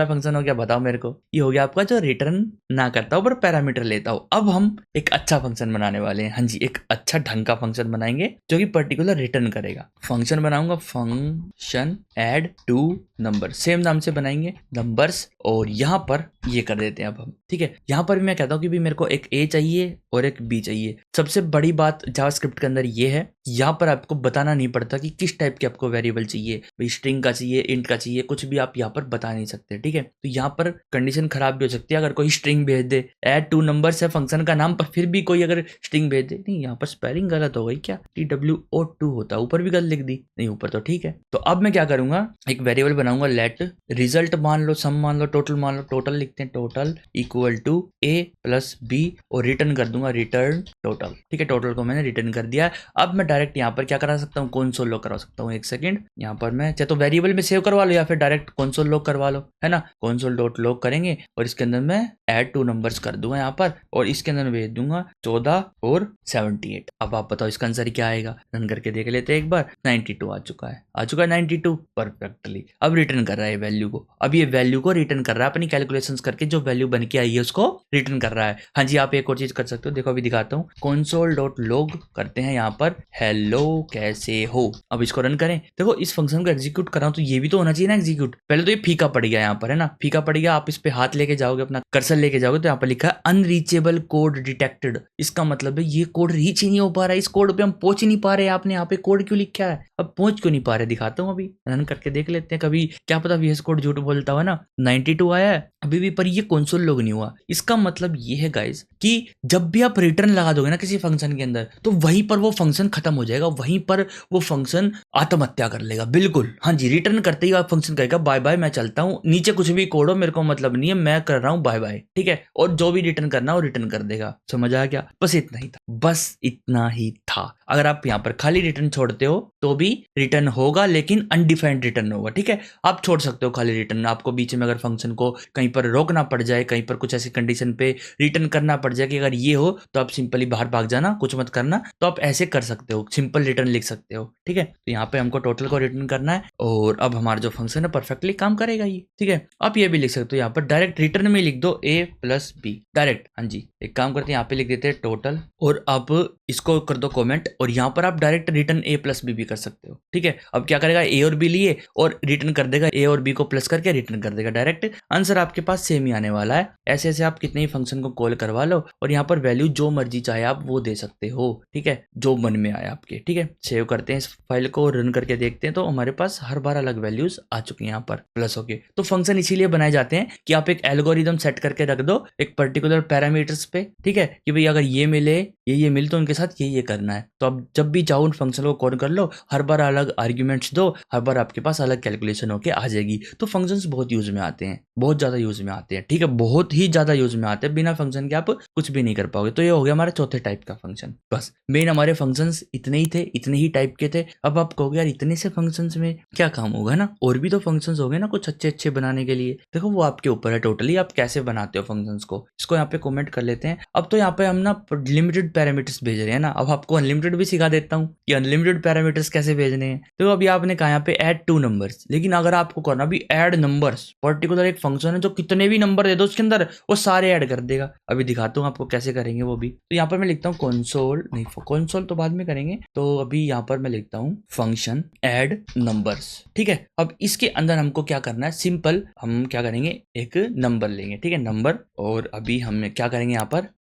A: फंक्शन हो गया बताओ मेरे को? ये हो गया आपका जो रिटर्न ना करता हो पर पैरामीटर लेता हो। अब हम एक अच्छा फंक्शन बनाने वाले हैं। हाँ जी, एक अच्छा ढंग का फंक्शन बनाएंगे जो कि पर्टिकुलर रिटर्न करेगा। फंक्शन बनाऊंगा, function add two number, same नाम से बनाएंगे नंबर्स, और यहाँ पर ये कर देते हैं अब हम, ठीक है। यहाँ पर भी मैं कहता हूँ कि भी मेरे को एक ए चाहिए और एक बी चाहिए। सबसे बड़ी बात जावास्क्रिप्ट के अंदर ये है, यहाँ पर आपको बताना नहीं पड़ता कि किस टाइप के आपको वेरिएबल चाहिए, भाई स्ट्रिंग का चाहिए, इंट का चाहिए, कुछ भी आप यहाँ पर बता नहीं सकते, ठीक है। तो यहाँ पर कंडीशन खराब भी हो सकती है अगर कोई स्ट्रिंग भेज दे। ऐड टू नंबर्स है फंक्शन का नाम, पर फिर भी कोई अगर स्ट्रिंग भेज दे, नहीं यहाँ पर स्पेलिंग गलत हो गई क्या, TWO2 होता है, ऊपर भी गलत लिख दी, नहीं ऊपर तो ठीक है। तो अब मैं क्या करूंगा, एक वेरिएबल बनाऊंगा, लेट रिजल्ट मान लो, सम मान लो, टोटल मान लो, टोटल लिखते हैं, total equal to A + B और रिटर्न कर दूंगा रिटर्न टोटल, ठीक है। टोटल को मैंने रिटर्न कर दिया। अब मैं डायरेक्ट यहाँ पर क्या करा सकता हूँ, कंसोल लॉग करा सकता हूँ। एक सेकंड, यहाँ पर मैं चाहे तो वेरिएबल में सेव करवा लो या फिर डायरेक्ट कंसोल लॉग करवा लो, है ना। console.log करेंगे और इसके अंदर मैं ऐड टू नंबर्स कर दूंगा यहाँ पर, और इसके अंदर भेज दूंगा 14 और 78। अब आप बताओ इसका आंसर क्या आएगा? रन करके देख लेते हैं एक बार। 92 आ चुका है 92 परफेक्टली। अब रिटर्न कर रहा है वैल्यू को, अब ये वैल्यू को रिटर्न कर रहा है अपनी कैलकुलेशंस करके, जो वैल्यू बन के आई है उसको रिटर्न कर रहा है। हाँ जी, आप एक और चीज कर सकते हो, देखो अभी दिखाता हूँ। console.log करते हैं यहाँ पर, हेलो कैसे हो। अब इसको रन करें, देखो इस फंक्शन को एग्जीक्यूट कर रहा हूँ तो ये भी तो होना चाहिए ना एग्जीक्यूट। पहले तो ये फीका पड़ गया यहाँ पर, है ना, फीका पड़ गया। आप इस पे हाथ लेके जाओगे, अपना कर्सर लेके जाओगे तो यहाँ पर लिखा है अनरीचेबल कोड डिटेक्टेड। इसका मतलब है ये कोड रीच ही नहीं हो पा रहा है, इस कोड पे हम पहुंच ही नहीं पा रहे। आपने यहाँ पे कोड क्यों लिखा है, अब पहुंच क्यों नहीं पा रहे, दिखाता हूँ अभी, रन करके देख लेते हैं। कभी क्या पता VS कोड झूठ बोलता हुआ ना। 92 आया है अभी भी, पर ये कंसोल लॉग नहीं हुआ। इसका मतलब ये है गाइस कि जब भी आप रिटर्न लगा दोगे ना किसी फंक्शन के अंदर, तो वहीं पर वो फंक्शन खत्म हो जाएगा, वहीं पर वो फंक्शन आत्महत्या कर लेगा। बिल्कुल, हाँ जी, रिटर्न करते ही आप फंक्शन कहेगा बाय बाय, मैं चलता हूँ, नीचे कुछ भी कोड हो मेरे को मतलब नहीं है, मैं कर रहा हूँ बाय बाय, ठीक है। और जो भी रिटर्न करना वो रिटर्न कर देगा। समझ आ गया? बस इतना ही था, बस इतना ही था। अगर आप यहाँ पर खाली रिटर्न छोड़ते हो तो भी रिटर्न होगा, लेकिन अनडिफाइंड रिटर्न होगा, ठीक है। आप छोड़ सकते हो खाली रिटर्न, आपको बीच में अगर फंक्शन को कहीं पर रोकना पड़ जाए, कहीं पर कुछ ऐसी कंडीशन पे रिटर्न करना पड़ जाए कि अगर ये हो तो आप सिंपली बाहर भाग जाना, कुछ मत करना, तो आप ऐसे कर सकते हो, सिंपल रिटर्न लिख सकते हो, ठीक है। तो यहाँ पे हमको टोटल को रिटर्न करना है और अब हमारा जो फंक्शन है परफेक्टली काम करेगा ये, ठीक है। आप ये भी लिख सकते हो, यहाँ पर डायरेक्ट रिटर्न में लिख दो A + B डायरेक्ट। हाँ जी, एक काम करते हैं, यहाँ पे लिख देते हैं टोटल और अब इसको कर दो कमेंट, और यहाँ पर आप direct return a plus B भी कर सकते हो, ठीक है। अब क्या करेगा, a और b लिए और रिटर्न कर देगा, a और b को प्लस करके रिटर्न कर देगा, डायरेक्ट आंसर आपके पास सेम ही आने वाला है। ऐसे ऐसे आप कितने ही फंक्शन को कॉल करवा लो और यहाँ पर वैल्यू जो मर्जी चाहे आप वो दे सकते हो, ठीक है, जो मन में आए आपके, ठीक है। सेव करते हैं इस फाइल को, रन करके देखते हैं तो हमारे पास हर बार अलग वैल्यूज आ चुकी हैं यहाँ पर प्लस होके। तो फंक्शन इसीलिए बनाए जाते हैं कि आप एक एल्गोरिदम सेट करके रख दो एक पर्टिकुलर पैरामीटर्स पे, ठीक है, कि भाई अगर ये मिले ये मिले तो उनके साथ ये करना है। तो अब जब भी चाहो उन फंक्शन को कॉल कर लो, हर बार अलग आर्ग्यूमेंट्स दो, हर बार आपके पास अलग कैलकुलेशन होके आ जाएगी। तो फंक्शंस बहुत यूज में आते हैं, बहुत ज्यादा यूज में आते हैं, ठीक है, बहुत ही ज्यादा यूज में आते हैं। बिना फंक्शन के आप कुछ भी नहीं कर पाओगे। तो ये हो गया हमारा चौथे टाइप का फंक्शन। बस मेन हमारे फंक्शंस इतने ही थे, इतने ही टाइप के थे। अब आप कहोगे यार इतने से फंक्शंस में क्या काम होगा ना, और भी तो फंक्शंस हो गए ना कुछ अच्छे अच्छे बनाने के लिए। देखो वो आपके ऊपर है टोटली, आप कैसे बनाते हो फंक्शंस को। इसको यहाँ पे कमेंट कर लेते हैं। अब तो यहाँ पे हम ना लिमिटेड पैरामीटर्स भेज रहे हैं ना, अब आपको अनलिमिटेड भी सिखा देता हूँ कि अनलिमिटेड पैरामीटर्स कैसे भेजने हैं। तो अभी आपने कहा यहाँ पे ऐड 2 नंबर्स, लेकिन अगर आपको करना भी ऐड नंबर्स, पर्टिकुलर एक फंक्शन है जो कितने भी नंबर दे दो उसके अंदर वो सारे ऐड कर देगा। अभी दिखाता हूँ आपको कैसे करेंगे वो भी। तो यहाँ पर मैं लिखता हूँ कंसोल, नहीं कंसोल तो बाद में करेंगे। तो अभी यहाँ पर मैं लिखता हूँ फंक्शन ऐड नंबर्स, ठीक है। अब इसके अंदर हमको क्या करना है, सिंपल हम क्या करेंगे, एक नंबर लेंगे, ठीक है, नंबर। और अभी हम क्या करेंगे यहाँ पर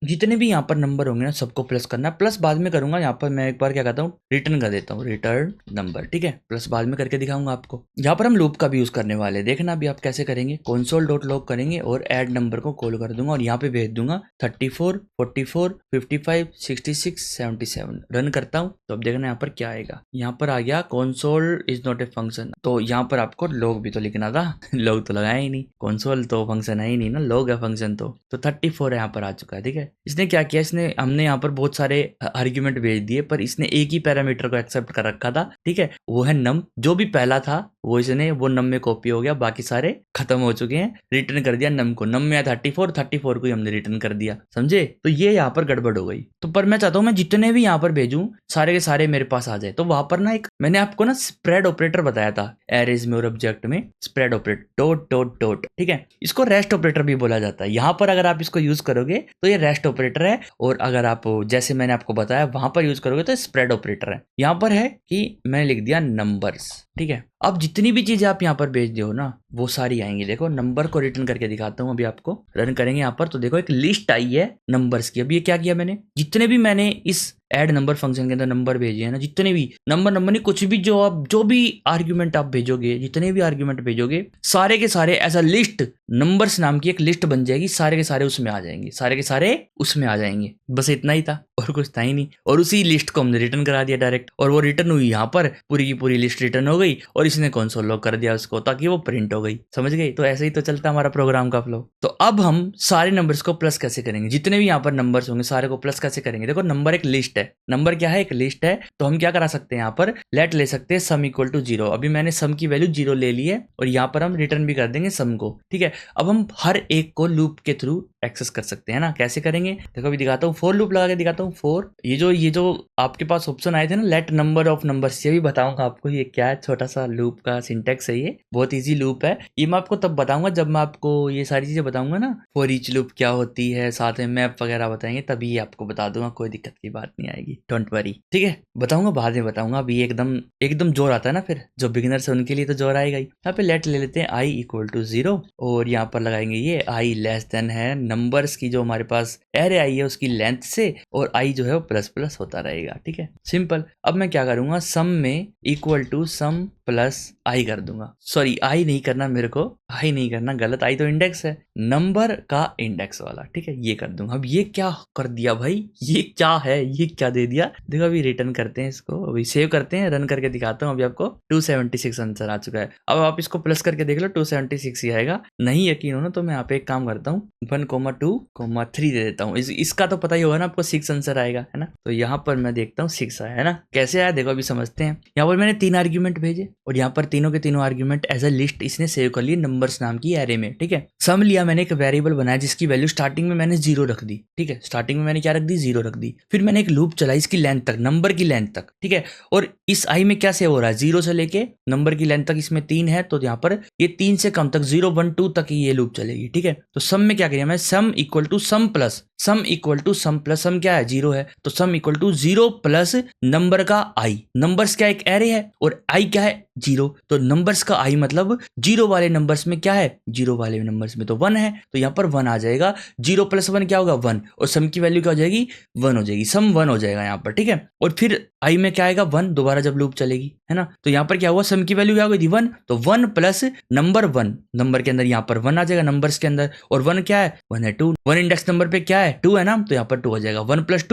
A: जितने भी यहाँ पर नंबर होंगे ना सबको प्लस करना है। प्लस बाद में करूंगा, यहाँ पर मैं एक बार क्या करता हूँ रिटर्न कर देता हूँ, रिटर्न नंबर, ठीक है। प्लस बाद में करके दिखाऊंगा आपको। यहाँ पर हम लूप का भी यूज करने वाले हैं, देखना अभी आप कैसे करेंगे। console.log करेंगे और ऐड नंबर को कॉल कर दूंगा और यहाँ पे भेज दूंगा 34 44 55 66 77। रन करता हूँ तो अब देखना यहाँ पर क्या आएगा। यहाँ पर आ गया console is not a function. तो यहाँ पर आपको log भी तो लिखना था log तो लगाया ही नहीं, console तो फंक्शन है ही नहीं ना, log है फंक्शन। तो 34 यहाँ पर आ चुका है, ठीक है। इसने क्या किया, इसने हमने यहाँ पर बहुत सारे आर्ग्यूमेंट भेज दिए पर इसने एक ही पैरामीटर को एक्सेप्ट कर रखा था, ठीक है, वो है नम। जो भी पहला था वो इसने वो नम में कॉपी हो गया, बाकी सारे खत्म हो चुके हैं। रिटर्न कर दिया नम को, नम में आया 34 को ही हमने रिटर्न कर दिया, समझे। तो ये यहाँ पर गड़बड़ हो गई। तो पर मैं चाहता हूँ मैं जितने भी यहाँ पर भेजूं सारे के सारे मेरे पास आ जाए। तो वहां पर ना एक मैंने आपको ना स्प्रेड ऑपरेटर बताया था एरेज में और ऑब्जेक्ट में, spread operator dot dot dot, ठीक है। इसको रेस्ट ऑपरेटर भी बोला जाता है। यहाँ पर अगर आप इसको यूज करोगे तो ये रेस्ट ऑपरेटर है, और अगर आप जैसे मैंने आपको बताया वहां पर यूज करोगे तो स्प्रेड ऑपरेटर है। यहाँ पर है कि मैंने लिख दिया नंबर्स, ठीक है। अब जितनी भी चीजें आप यहाँ पर भेज दो ना वो सारी आएंगी। देखो नंबर को रिटर्न करके दिखाता हूँ, अभी आपको रन करेंगे यहाँ पर तो देखो एक लिस्ट आई है नंबर्स की। अब ये क्या किया मैंने, जितने भी मैंने इस ऐड नंबर फंक्शन के अंदर नंबर भेजे हैं ना, जितने भी नंबर नहीं कुछ भी, जो भी आर्ग्यूमेंट आप भेजोगे, जितने भी आर्ग्यूमेंट भेजोगे सारे के सारे एज अ लिस्ट, नंबर्स नाम की एक लिस्ट बन जाएगी, सारे के सारे उसमें आ जाएंगे, सारे के सारे उसमें आ जाएंगे। बस इतना ही था और कुछ था ही नहीं। और उसी लिस्ट को हमने रिटर्न करा दिया डायरेक्ट, और वो रिटर्न हुई यहाँ पर, पूरी की पूरी लिस्ट रिटर्न हो गई और इसने कंसोल लॉग कर दिया उसको ताकि वो प्रिंट हो गई, समझ गए। तो ऐसे ही तो चलता हमारा प्रोग्राम का फ्लो। तो अब हम सारे नंबर्स को प्लस कैसे करेंगे, जितने भी यहाँ पर नंबर्स होंगे सारे को प्लस कैसे करेंगे। देखो नंबर एक लिस्ट है, नंबर क्या है, एक लिस्ट है। तो हम क्या करा सकते हैं, यहाँ पर लेट ले सकते हैं सम इक्वल टू 0। अभी मैंने सम की वैल्यू 0 ले ली है और यहाँ पर हम रिटर्न भी कर देंगे सम को, ठीक है। अब हम हर एक को लूप के थ्रू एक्सेस कर सकते हैं ना, कैसे करेंगे देखो अभी दिखाता हूँ। फॉर लूप लगा के दिखाता हूँ। फॉर ये जो आपके पास ऑप्शन आए थे ना, लेट नंबर ऑफ नंबर्स, ये भी बताऊंगा आपको ये क्या है। छोटा सा लूप का सिंटेक्स है, ये बहुत इजी लूप है। ये मैं आपको तब बताऊंगा जब मैं आपको ये सारी चीजें बताऊंगा ना, फॉर ईच लूप क्या होती है, साथ में मैप वगैरह बताएंगे, तभी आपको बता दूंगा, कोई दिक्कत की बात नहीं आएगी, डोंट वरी, ठीक है। बताऊंगा बाद में बताऊंगा, अभी एकदम जोर आता है ना, फिर जो बिगिनर्स है उनके लिए तो जोर आएगा ही। यहाँ पे लेट ले लेते हैं i इक्वल टू 0 और यहाँ पर लगाएंगे ये i लेस देन है नंबर्स की जो हमारे पास एरे आई है उसकी लेंथ से, और i जो है वो प्लस प्लस होता रहेगा, ठीक है, सिंपल। अब मैं क्या करूंगा, सम में इक्वल टू सम प्लस आई कर दूंगा। सॉरी आई नहीं करना, मेरे को आई नहीं करना, गलत, आई तो इंडेक्स है, नंबर का इंडेक्स वाला, ठीक है, ये कर दूंगा। अब ये क्या कर दिया भाई, ये क्या है, ये क्या दे दिया। देखो अभी रिटर्न करते हैं इसको, अभी सेव करते हैं, रन करके दिखाता हूँ। अभी आपको 276 आंसर आ चुका है। अब आप इसको प्लस करके देख लो, 276 ही आएगा। नहीं यकीन हो ना तो मैं यहाँ पे एक काम करता हूँ, 1,2,3 दे देता हूँ। इसका तो पता ही होगा ना आपको, 6 आंसर आएगा, है ना। तो यहाँ पर मैं देखता हूँ 6 आया, है ना। कैसे आया देखो अभी समझते हैं। यहाँ पर मैंने 3 आर्ग्यूमेंट भेजे और यहाँ पर तीनों के तीनों आर्ग्यूमेंट एज अ लिस्ट इसने सेव कर लिए नंबर्स नाम की एरे में, ठीक है। सम लिया मैंने, एक वेरिएबल बनाया जिसकी वैल्यू स्टार्टिंग में मैंने 0 रख दी, ठीक है, स्टार्टिंग में मैंने क्या रख दी, 0 रख दी। फिर मैंने एक लूप चलाई इसकी लेंथ तक, नंबर की लेंथ तक, ठीक है। और इस आई में क्या सेव हो रहा है, 0 से लेके नंबर की लेंथ तक, इसमें 3 है तो यहाँ पर ये 3 से कम तक 0 1 2 तक ही ये लूप चलेगी, ठीक है। तो सम में क्या किया मैं, sum equal to sum plus sum equal to sum plus sum क्या है 0 है, तो sum equal to 0 plus number का आई। नंबर्स क्या एक एरे है और आई क्या है 0, तो नंबर्स का आई मतलब 0 वाले नंबर्स में क्या है 0 वाले नंबर्स में तो 1 है, तो यहाँ पर 1 आ जाएगा। 0 प्लस 1 क्या होगा 1, और सम की वैल्यू क्या हो जाएगी 1 हो जाएगी, सम 1 हो जाएगा यहाँ पर, ठीक है। और फिर आई में क्या आएगा 1, दोबारा जब लूप चलेगी है ना, तो यहाँ पर क्या हुआ सम की वैल्यू क्या होगी 1, तो 1 प्लस नंबर 1, नंबर के अंदर यहाँ पर 1 आ जाएगा नंबर्स के अंदर, और 1 क्या है 1 है 2, 1 इंडेक्स नंबर पे क्या है 2 है ना, तो यहाँ पर 2 हो जाएगा। 1 प्लस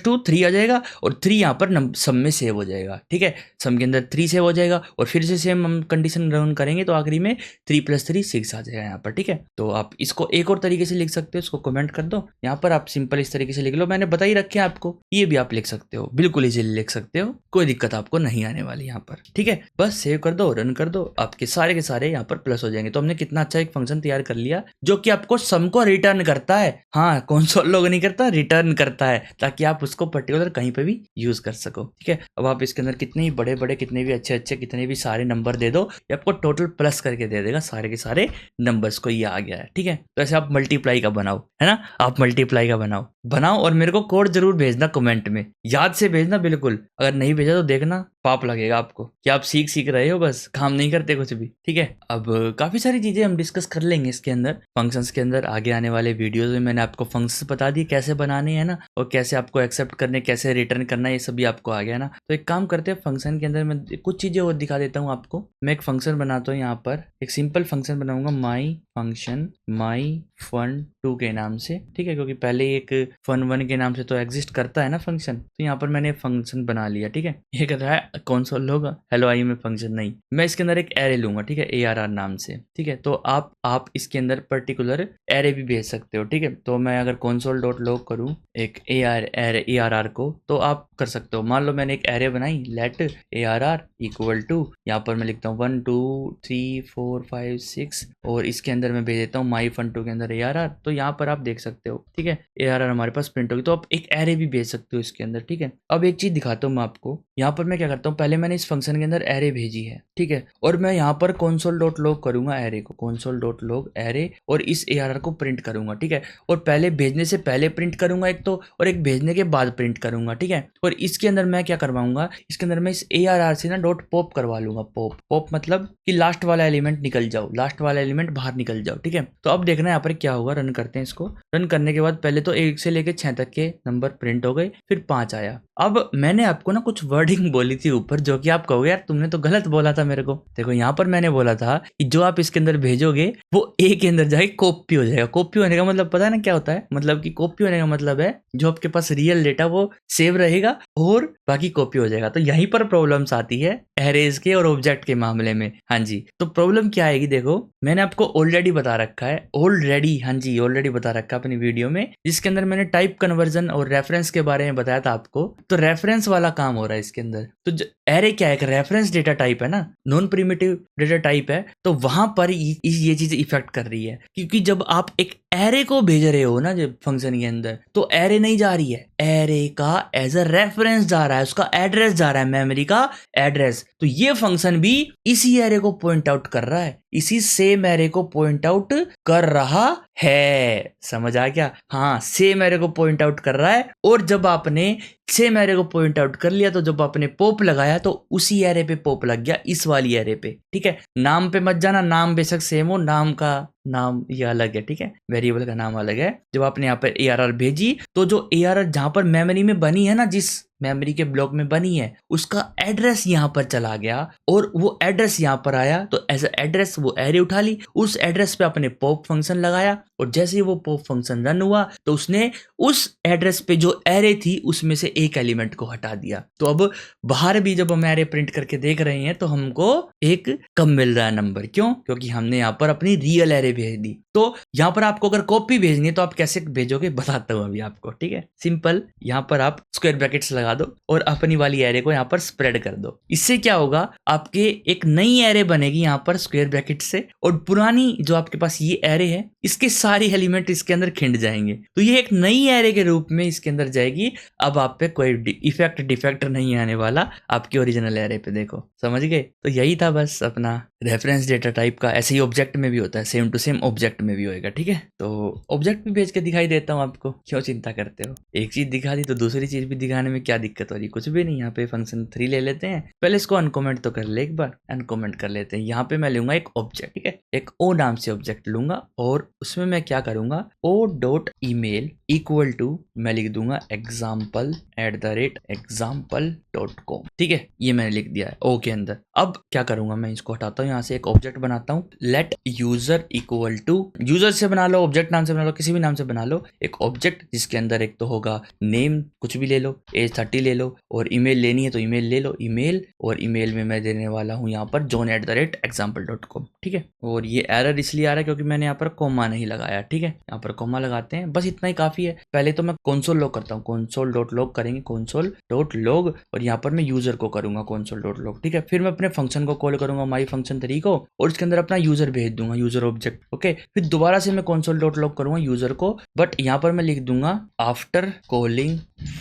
A: 2 3 आ जाएगा, और 3 यहाँ पर सम में सेव हो जाएगा, ठीक है। सम के अंदर 3 सेव हो जाएगा, और फिर से सेम हम कंडीशन रन करेंगे तो आखिरी में 3 + 3 6 आ जाएगा यहाँ पर, ठीक है। तो आप इसको एक और तरीके से लिख सकते हो, इसको कमेंट कर दो, यहाँ पर आप सिंपल इस तरीके से लिख लो, मैंने बता ही रखे हैं आपको, ये भी आप लिख सकते हो, बिल्कुल इजीली लिख सकते हो, कोई दिक्कत आपको नहीं आने वाली यहाँ पर, ठीक है। बस सेव कर दो, रन कर दो, आपके सारे के सारे यहाँ पर प्लस हो जाएंगे। तो हमने कितना अच्छा एक फंक्शन तैयार कर लिया जो कि आपको सम को रिटर्न करता है, हाँ कंसोल लॉग नहीं करता, रिटर्न करता है, ताकि आप उसको पर्टिकुलर कहीं पे भी यूज कर सको, ठीक है। अब आप इसके अंदर कितने ही बड़े बड़े, कितने भी अच्छे अच्छे, कितने भी सारे नंबर दे दो, ये आपको टोटल प्लस करके दे देगा सारे के सारे नंबर्स को, ये आ गया है, ठीक है। तो ऐसे आप मल्टीप्लाई का बनाओ, है ना, आप मल्टीप्लाई का बनाओ और मेरे को कोड जरूर भेजना कमेंट में, याद से भेजना बिल्कुल, अगर नहीं भेजा तो देखना पाप लगेगा आपको कि आप सीख रहे हो, बस काम नहीं करते कुछ भी, ठीक है। अब काफी सारी चीजें हम डिस्कस कर लेंगे इसके अंदर, फंक्शंस के अंदर आगे आने वाले वीडियोस में मैंने आपको फंक्शंस बता दिए कैसे बनाने हैं ना, और कैसे आपको एक्सेप्ट करने, कैसे रिटर्न करना, ये सभी आपको आ गया ना। तो एक काम करते हैं, फंक्शन के अंदर मैं कुछ चीजें और दिखा देता हूँ आपको। मैं एक फंक्शन बनाता हूँ, यहाँ पर एक सिंपल फंक्शन बनाऊंगा, माई फंक्शन माई fun2 के नाम से, ठीक है, क्योंकि पहले एक fun1 के नाम से तो एग्जिस्ट करता है ना फंक्शन, तो यहाँ पर मैंने फंक्शन बना लिया, ठीक है। ये कर रहा है कंसोल होगा हेलो आई में फंक्शन नहीं, मैं इसके अंदर एक एरे लूंगा, ठीक है, ARR नाम से, ठीक है। तो आप इसके अंदर पर्टिकुलर एरे भी भेज सकते हो, ठीक है। तो मैं अगर console.log करूँ एक ARR को, तो आप कर सकते हो। मान लो मैंने एक एरे बनाई, लेट ARR इक्वल टू, यहाँ पर मैं लिखता हूँ 1 2 3 4 5 6, और इसके अंदर मैं भेज देता हूँ माई fun2 के अंदर ARR, तो यहाँ पर आप देख सकते हो, ठीक है, ARR हमारे पास प्रिंट होगी। तो आप एक एरे भी भेज सकते हो इसके अंदर, ठीक है। अब एक चीज दिखाता हूँ मैं आपको, यहाँ पर मैं क्या करता हूँ, पहले मैंने इस फंक्शन के अंदर एरे भेजी है, ठीक है, और मैं यहाँ पर console.log करूंगा एरे को, console.log एरे, और इस ARR को प्रिंट करूंगा, ठीक है। और पहले भेजने से पहले प्रिंट करूंगा एक तो, और एक भेजने के बाद प्रिंट करूंगा, ठीक है। और इसके अंदर मैं क्या करवाऊंगा, इसके अंदर मैं इस ARR से ना डॉट पॉप करवा लूंगा, पॉप मतलब कि लास्ट वाला एलिमेंट निकल जाओ, लास्ट वाला एलिमेंट बाहर निकल जाओ, ठीक है। तो अब देखना यहाँ पर क्या होगा, रन करते हैं इसको। रन करने के बाद पहले तो 1 से लेकर 6 तक के नंबर प्रिंट हो गए, फिर 5 आया। अब मैंने आपको ना कुछ वर्डिंग बोली थी ऊपर, जो कि आप कहोगे यार तुमने तो गलत बोला था मेरे को। देखो यहाँ पर मैंने बोला था कि जो आप इसके अंदर भेजोगे वो A के अंदर जाके कॉपी हो जाएगा। कॉपी होने का मतलब पता है ना क्या होता है, मतलब कि कॉपी होने का मतलब है जो आपके पास रियल डेटा वो सेव रहेगा और बाकी कॉपी हो जाएगा। तो यहीं पर प्रॉब्लम्स आती है एरेज के और ऑब्जेक्ट के मामले में। हाँ जी, तो प्रॉब्लम क्या आएगी, देखो मैंने आपको ऑलरेडी बता रखा है, ऑलरेडी बता रखा है अपनी वीडियो में, जिसके अंदर मैंने टाइप कन्वर्जन और रेफरेंस के बारे में बताया था आपको। तो रेफरेंस वाला काम हो रहा है इसके अंदर। तो एरे क्या है, एक रेफरेंस डेटा टाइप है ना, नॉन प्रिमिटिव डेटा टाइप है, तो वहां पर ये चीज इफेक्ट कर रही है, क्योंकि जब आप एक एरे को भेज रहे हो ना जब फंक्शन के अंदर, तो एरे नहीं जा रही है, एरे का एज अ रेफरेंस जा रहा है, उसका एड्रेस जा रहा है, मेमोरी का एड्रेस। तो ये फंक्शन भी इसी एरे को पॉइंट आउट कर रहा है, इसी सेम एरे को पॉइंट आउट कर रहा है। समझ आ गया? हाँ, सेम एरे को पॉइंट आउट कर रहा है। और जब आपने सेम एरे को पॉइंट आउट कर लिया, तो जब आपने पॉप लगाया तो उसी एरे पे पॉप लग गया, इस वाली एरे पे, ठीक है। नाम पे मत जाना, नाम बेशक सेम हो, नाम का नाम ये अलग है, ठीक है, वेरिएबल का नाम अलग है। जब आपने यहाँ पर ARR भेजी, तो जो ARR जहां पर मेमोरी में बनी है ना, जिस मेमोरी के ब्लॉक में बनी है, उसका एड्रेस यहाँ पर चला गया, और वो एड्रेस यहाँ पर आया, तो एज अ एड्रेस वो एरे उठा ली, उस एड्रेस पे आपने पॉप फंक्शन लगाया, और जैसे ही वो पॉप फंक्शन रन हुआ तो उसने उस एड्रेस पे जो एरे थी उसमें से एक एलिमेंट को हटा दिया। तो अब बाहर भी जब हम एरे प्रिंट करके देख रहे हैं तो हमको एक कम मिल रहा है नंबर, क्यों? क्योंकि हमने यहाँ पर अपनी रियल एरे भेज दी। तो यहाँ पर आपको अगर कॉपी भेजनी है तो आप कैसे भेजोगे बताता हूँ अभी आपको, ठीक है। सिंपल, यहाँ पर आप स्क्वायर ब्रैकेट्स लगा दो और अपनी वाली एरे को यहाँ पर स्प्रेड कर दो। इससे क्या होगा, आपके एक नई एरे बनेगी यहाँ पर स्क्वायर ब्रैकेट से, और पुरानी जो आपके पास ये एरे है इसके सारे एलिमेंट इसके अंदर खिंड जाएंगे, तो ये एक नई एरे के रूप में इसके अंदर जाएगी। अब आप पे कोई डिफेक्ट नहीं आने वाला आपकी ओरिजिनल एरे पे। देखो समझ गए? तो यही था बस अपना रेफरेंस डेटा टाइप का ऐसे ही ऑब्जेक्ट में भी होता है, सेम टू सेम ऑब्जेक्ट में भी होएगा, ठीक है। तो ऑब्जेक्ट भी भेज के दिखाई देता हूँ आपको, क्यों चिंता करते हो। एक चीज दिखा दी तो दूसरी चीज भी दिखाने में क्या दिक्कत हो रही, कुछ भी नहीं। यहाँ पे फंक्शन 3 ले लेते हैं, पहले इसको अनकमेंट तो कर ले, एक बार अनकमेंट कर लेते हैं। यहाँ पे मैं लूंगा एक ऑब्जेक्ट, ठीक है, एक ओ नाम से ऑब्जेक्ट लूंगा और उसमें मैं क्या करूंगा, O dot email equal to मैं लिख दूंगा example@example.com, ठीक है, ये मैंने लिख दिया है ओ के अंदर। अब क्या करूंगा, मैं इसको हटाता हूँ, यहाँ से एक ऑब्जेक्ट बनाता हूँ, let user equal to, user से बना लो, ऑब्जेक्ट नाम से बना लो, किसी भी नाम से बना लो एक ऑब्जेक्ट जिसके अंदर एक तो होगा नेम, कुछ भी ले लो, एज 30 ले लो, और ईमेल लेनी है तो ईमेल ले लो, ईमेल, और ईमेल में मैं देने वाला हूँ यहाँ पर john@example.com, ठीक है। और ये एरर इसलिए आ रहा है क्योंकि मैंने यहाँ पर कॉमा नहीं लगाया, ठीक है, यहाँ पर कॉमा लगाते हैं, बस इतना ही काफी है। पहले तो मैं console log करता हूँ, console.log करेंगे, console.log, और यहाँ पर मैं यूजर को करूंगा console.log, ठीक है। फिर मैं अपने फंक्शन को कॉल करूंगा माई फंक्शन 3 को, और इसके अंदर अपना यूजर भेज दूंगा, यूजर ऑब्जेक्ट, ओके। फिर दोबारा से मैं console.log करूंगा यूजर को, बट यहाँ पर मैं लिख दूंगा आफ्टर कॉलिंग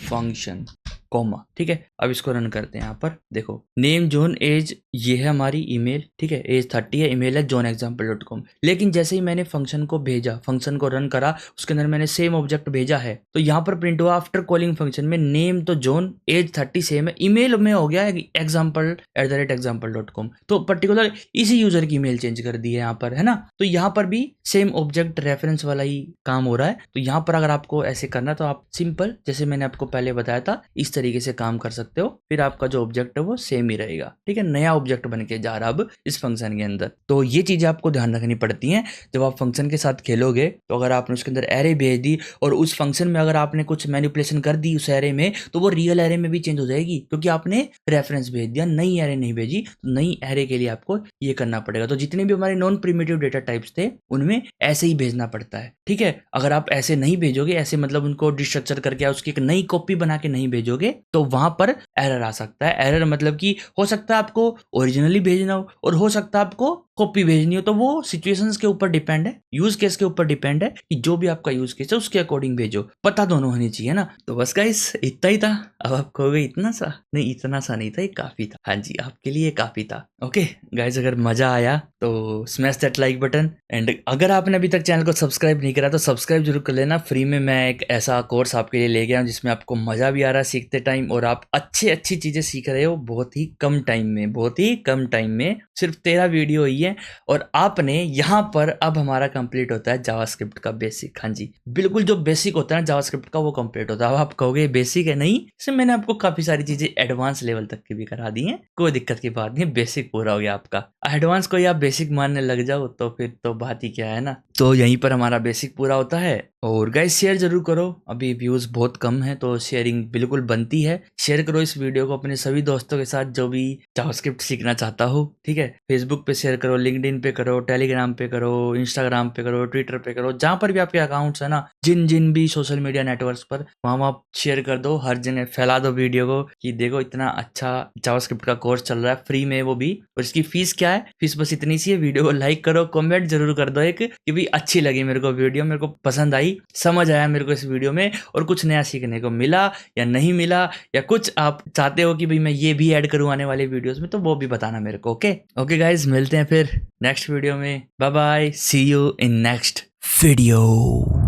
A: फंक्शन कॉमा, ठीक है। अब इसको रन करते हैं। यहाँ पर देखो नेम जॉन, एज ये है हमारी ईमेल, ठीक है, एज 30 है, ईमेल है johnexample.com। लेकिन जैसे ही मैंने फंक्शन को भेजा, फंक्शन को रन करा, उसके अंदर मैंने सेम ऑब्जेक्ट भेजा है, तो यहाँ पर प्रिंट हुआ आफ्टर कॉलिंग फंक्शन में नेम तो जॉन, एज 30 सेम है, ईमेल में हो गया example@example.com। तो पर्टिकुलर इसी यूजर की ईमेल चेंज कर दी है यहाँ पर, है ना। तो यहाँ पर भी सेम ऑब्जेक्ट रेफरेंस वाला ही काम हो रहा है। तो यहाँ पर अगर आपको ऐसे करना तो आप सिंपल, जैसे मैंने आपको पहले बताया था, इस तरीके से काम कर सकते हो। फिर आपका जो ऑब्जेक्ट है वो सेम ही रहेगा, ठीक है, नया ऑब्जेक्ट बन के जा रहा अब इस फंक्शन के अंदर। तो ये चीजें आपको ध्यान रखनी पड़ती हैं जब आप फंक्शन के साथ खेलोगे। तो अगर आपने उसके अंदर एरे भेज दी और उस फंक्शन में अगर आपने कुछ मैनिपुलेशन कर दी उस एरे में, तो वो रियल एरे में भी चेंज हो जाएगी, क्योंकि आपने रेफरेंस भेज दिया, नई एरे नहीं भेजी। तो नई एरे के लिए आपको ये करना पड़ेगा। तो जितने भी हमारे नॉन प्रिमिटिव डेटा टाइप्स थे उनमें ऐसे ही भेजना पड़ता है, ठीक है। अगर आप ऐसे नहीं भेजोगे, ऐसे मतलब उनको डिस्ट्रक्चर करके उसकी एक नई कॉपी बना के नहीं भेजोगे, तो वहां पर एरर आ सकता है। एरर मतलब कि हो सकता है आपको ओरिजिनली भेजना हो और हो सकता है आपको कॉपी भेजनी हो। तो वो सिचुएशंस के ऊपर डिपेंड है, यूज केस के ऊपर डिपेंड है कि जो भी आपका यूज केस है उसके अकॉर्डिंग भेजो। पता दोनों होनी चाहिए ना। तो बस गाइस इतना ही था। अब आप कहोगे इतना सा, नहीं इतना सा नहीं था, ये काफी था। हाँ जी, आपके लिए काफी था। ओके गाइस, अगर मजा आया तो smash that like button, and अगर आपने अभी तक चैनल को सब्सक्राइब नहीं करा तो सब्सक्राइब जरूर कर लेना। फ्री में मैं एक ऐसा कोर्स आपके लिए ले गया हूँ जिसमें आपको मजा भी आ रहा है सीखते टाइम, और आप अच्छी चीजें सीख रहे हो बहुत ही कम टाइम में, बहुत ही कम टाइम में। सिर्फ 13 वीडियो ही है और आपने यहाँ पर अब हमारा कंप्लीट होता है जावास्क्रिप्ट का बेसिक। हाँ जी, बिल्कुल जो बेसिक होता है ना जावास्क्रिप्ट का वो कंप्लीट होता है। अब आप कहोगे बेसिक है, नहीं, इसमें मैंने आपको काफी सारी चीजें एडवांस लेवल तक की भी करा दी हैं। कोई दिक्कत की बात नहीं, बेसिक पूरा हो गया आपका। एडवांस को या बेसिक मानने लग जाओ तो फिर तो बात ही क्या है ना। तो यहीं पर हमारा बेसिक पूरा होता है। और गाइस शेयर जरूर करो, अभी व्यूज बहुत कम है तो शेयरिंग बिल्कुल बनती है। शेयर करो इस वीडियो को अपने सभी दोस्तों के साथ जो भी जावास्क्रिप्ट सीखना चाहता हो, ठीक है। फेसबुक पे शेयर करो, लिंक्डइन पे करो, टेलीग्राम पे करो, इंस्टाग्राम पे करो, ट्विटर पे करो, जहां पर भी आपके अकाउंट्स है ना, जिन भी सोशल मीडिया नेटवर्क्स पर, वहां आप शेयर कर दो, हर जगह फैला दो वीडियो को कि देखो इतना अच्छा जावास्क्रिप्ट का कोर्स चल रहा है फ्री में, वो भी। और इसकी फीस क्या है, फीस बस इतनी सी है। वीडियो को लाइक करो, कमेंट जरूर कर दो एक कि भाई अच्छी लगी मेरे को वीडियो, मेरे को पसंद आई, समझ आया मेरे को इस वीडियो में, और कुछ नया सीखने को मिला या नहीं मिला, या कुछ आप चाहते हो कि भाई मैं ये भी ऐड करूं आने वाले वीडियोस में, तो वो भी बताना मेरे को। ओके गाइज, मिलते हैं फिर नेक्स्ट वीडियो में। Bye bye, see you in next video.